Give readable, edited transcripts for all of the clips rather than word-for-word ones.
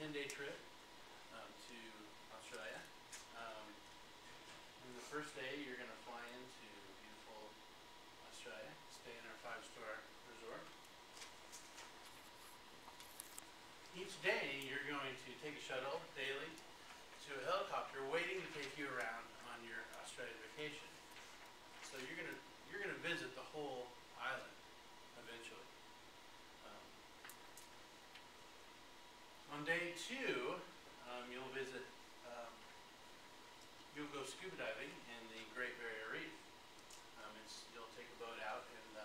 10-day trip to Australia. And the first day you're going to fly into beautiful Australia, stay in our 5-star resort. Each day you're going to take a shuttle daily to a helicopter waiting to take you around on your Australia vacation. So you're going to visit the whole island eventually. On day 2, you'll visit. You'll go scuba diving in the Great Barrier Reef. You'll take a boat out, and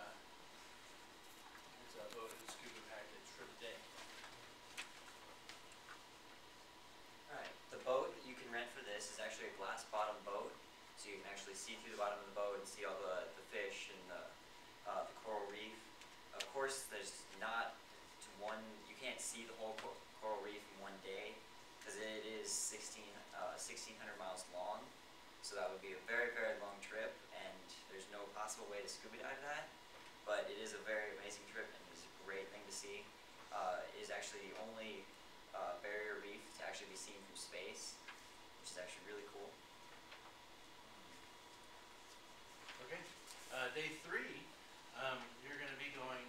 it's a boat and scuba package for the day. Alright, the boat that you can rent for this is actually a glass bottom boat, so you can actually see through the bottom of the boat and see all the fish and the coral reef. Of course, there's not one, you can't see the whole coral reef in one day, because it is 1,600 miles long, so that would be a very, very long trip, and there's no possible way to scuba dive that, but it is a very amazing trip, and it's a great thing to see. It is actually the only barrier reef to actually be seen from space, which is actually really cool. Okay. Day 3, you're going to be going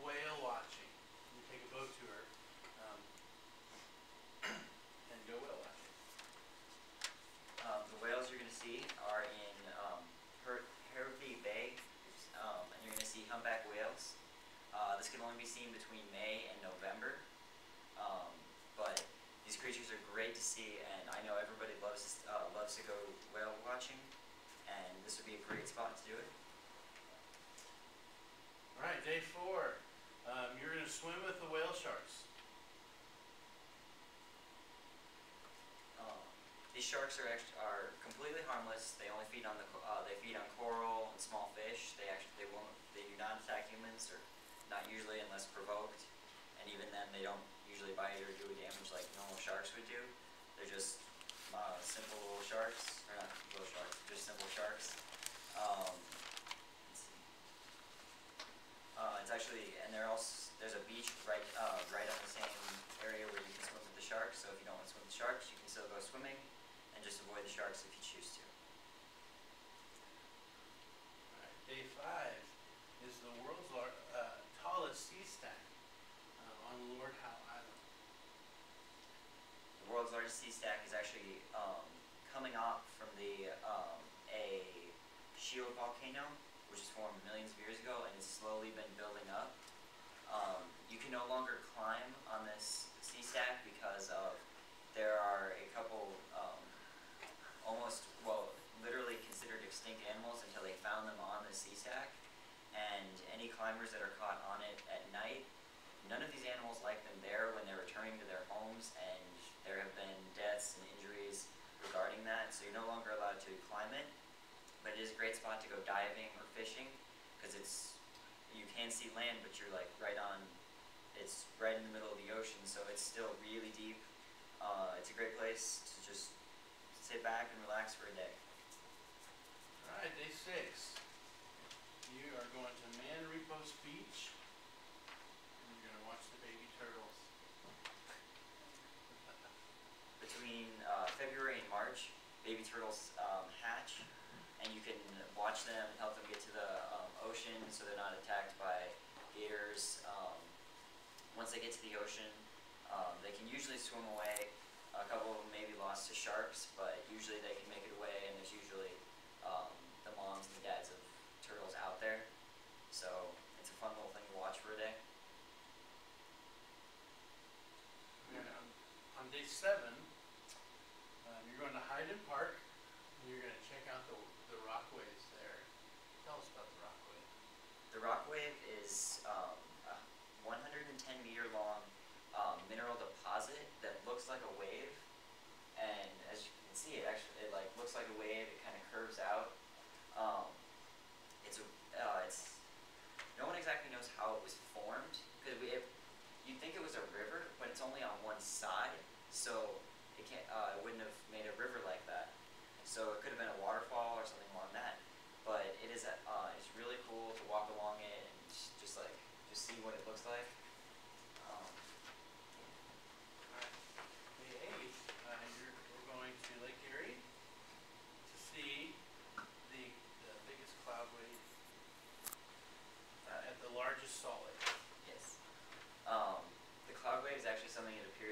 whale watching. You take a boat tour and go whale watching. The whales you're going to see are in Hervey Bay, and you're going to see humpback whales. This can only be seen between May and November, but these creatures are great to see, and I know everybody loves to go whale watching, and this would be a great spot to do it. Alright, day 4, you're going to swim with the whale sharks. These sharks are completely harmless. They only feed on coral and small fish. They do not attack humans, or not usually unless provoked. And even then, they don't usually bite or do damage like normal sharks would do. They're just simple little sharks, or not little sharks, just simple sharks. Let's see. It's actually, and there's a beach right on the same area where you can swim with the sharks. So if you don't want to swim with the sharks, you can still go swimming and just avoid the sharks if you choose to. Alright, day 5 is the world's tallest sea stack on Lord Howe Island. The world's largest sea stack is actually coming off from a shield volcano, which was formed millions of years ago, and it's slowly been building up. You can no longer climb on this sea stack because there are a couple literally considered extinct animals until they found them on the sea stack, and any climbers that are caught on it at night, none of these animals like them there when they're returning to their homes, and there have been deaths and injuries regarding that, so you're no longer allowed to climb it. But it is a great spot to go diving or fishing, because you can see land, but you're like it's right in the middle of the ocean, so it's still really deep. It's a great place to just sit back and relax for a day. Alright, day 6. You are going to Manrepos Beach, and you're going to watch the baby turtles. Between February and March, baby turtles hatch, and you can watch them and help them get to the ocean so they're not attacked by gators. Once they get to the ocean, they can usually swim away. A couple of them may be lost to sharks, but usually they can make it away, and there's usually the moms and the dads of turtles out there. So it's a fun little thing to watch for a day. On day 7, you're going to Hyden Park, and you're going to check out the rock waves there. Tell us about the rock wave. The rock wave is a 110-meter long mineral deposit that looks like a wave, and as you can see, it looks like a wave. It kind of curves out. No one exactly knows how it was formed, because you'd think it was a river, but it's only on one side, so it wouldn't have made a river like that. So it could have been a waterfall or something along that. But it's really cool to walk along it and just see what it looks like.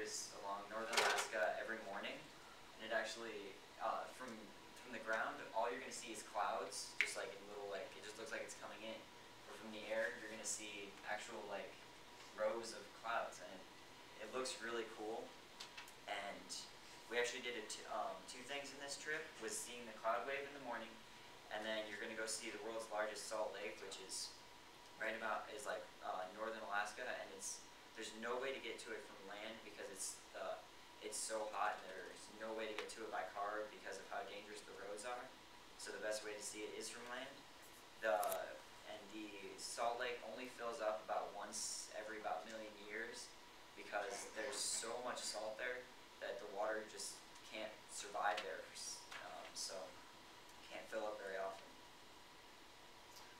goes along northern Alaska every morning, and it actually, from the ground, all you're going to see is clouds, just like in little, like, it just looks like it's coming in. But from the air, you're going to see actual, like, rows of clouds, and it looks really cool. And we actually did two things in this trip, was seeing the cloud wave in the morning, and then you're going to go see the world's largest salt lake, which is right about, is like northern Alaska, and there's no way to get to it from land because it's so hot, and there's no way to get to it by car because of how dangerous the roads are. So the best way to see it is from land. The salt lake only fills up about once every about million years because there's so much salt there that the water just can't survive there, so can't fill up very often.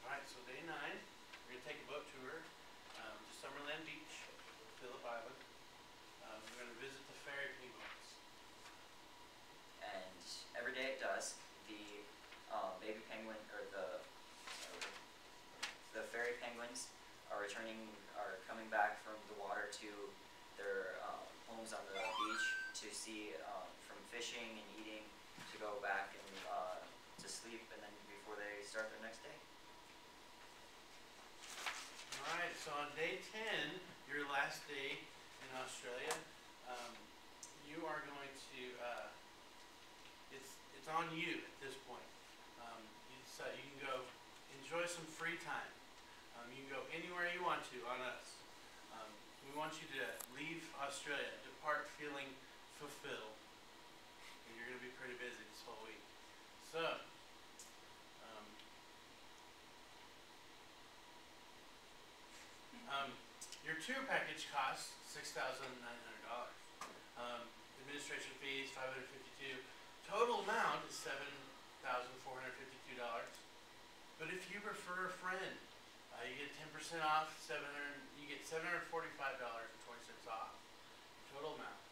Alright, so day 9, we're going to take a boat tour to Summerland Beach, Phillip Island. We're going to visit the fairy penguins. And every day at dusk, the baby penguin, or the fairy penguins are coming back from the water to their homes on the beach to see, from fishing and eating, to go back and to sleep, and then before they start their next day. Alright, so on day 10, your last day in Australia, you are going to, it's on you at this point. You can go enjoy some free time. You can go anywhere you want to on us. We want you to leave Australia, depart feeling fulfilled. And you're going to be pretty busy this whole week. So, your tour package costs $6,900. Administration fees $552. Total amount is $7,452. But if you refer a friend, you get 10% off. You get $745.20 off. Total amount.